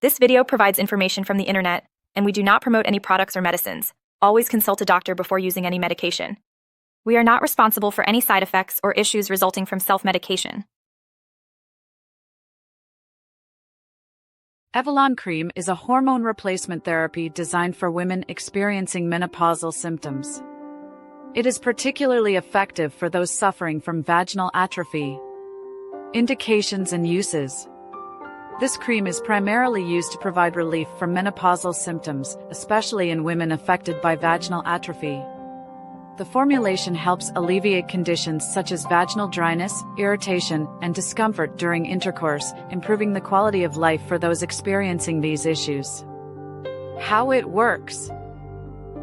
This video provides information from the internet, and we do not promote any products or medicines. Always consult a doctor before using any medication. We are not responsible for any side effects or issues resulting from self-medication. Evalon Cream is a hormone replacement therapy designed for women experiencing menopausal symptoms. It is particularly effective for those suffering from vaginal atrophy. Indications and uses. This cream is primarily used to provide relief from menopausal symptoms, especially in women affected by vaginal atrophy. The formulation helps alleviate conditions such as vaginal dryness, irritation, and discomfort during intercourse, improving the quality of life for those experiencing these issues. How it works.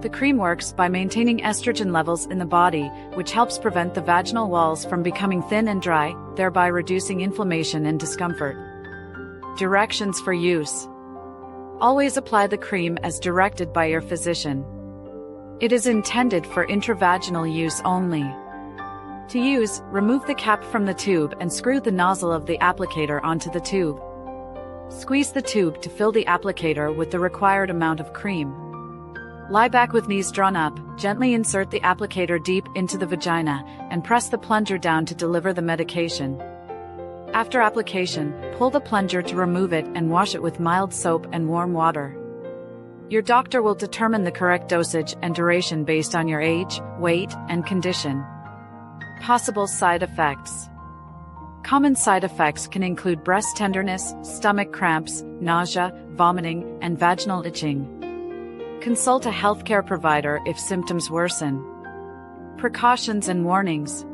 The cream works by maintaining estrogen levels in the body, which helps prevent the vaginal walls from becoming thin and dry, thereby reducing inflammation and discomfort. Directions for use. Always apply the cream as directed by your physician. It is intended for intravaginal use only. To use, remove the cap from the tube and screw the nozzle of the applicator onto the tube. Squeeze the tube to fill the applicator with the required amount of cream. Lie back with knees drawn up, gently insert the applicator deep into the vagina, and press the plunger down to deliver the medication. After application, pull the plunger to remove it and wash it with mild soap and warm water. Your doctor will determine the correct dosage and duration based on your age, weight, and condition. Possible side effects. Common side effects can include breast tenderness, stomach cramps, nausea, vomiting, and vaginal itching. Consult a healthcare provider if symptoms worsen. Precautions and warnings.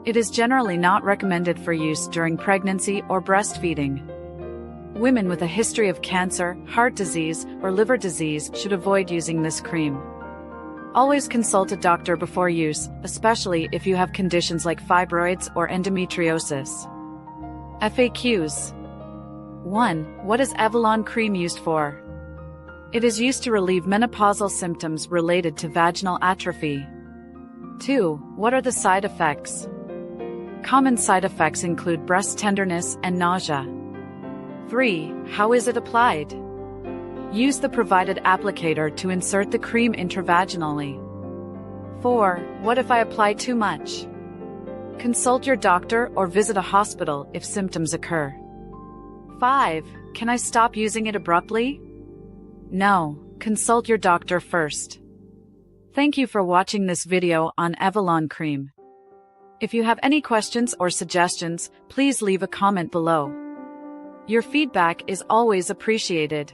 It is generally not recommended for use during pregnancy or breastfeeding. Women with a history of cancer, heart disease, or liver disease should avoid using this cream. Always consult a doctor before use, especially if you have conditions like fibroids or endometriosis. FAQs. 1. What is Evalon Cream used for? It is used to relieve menopausal symptoms related to vaginal atrophy. 2. What are the side effects? Common side effects include breast tenderness and nausea. 3. How is it applied? Use the provided applicator to insert the cream intravaginally. 4. What if I apply too much? Consult your doctor or visit a hospital if symptoms occur. 5. Can I stop using it abruptly? No, consult your doctor first. Thank you for watching this video on Evalon Cream. If you have any questions or suggestions, please leave a comment below. Your feedback is always appreciated.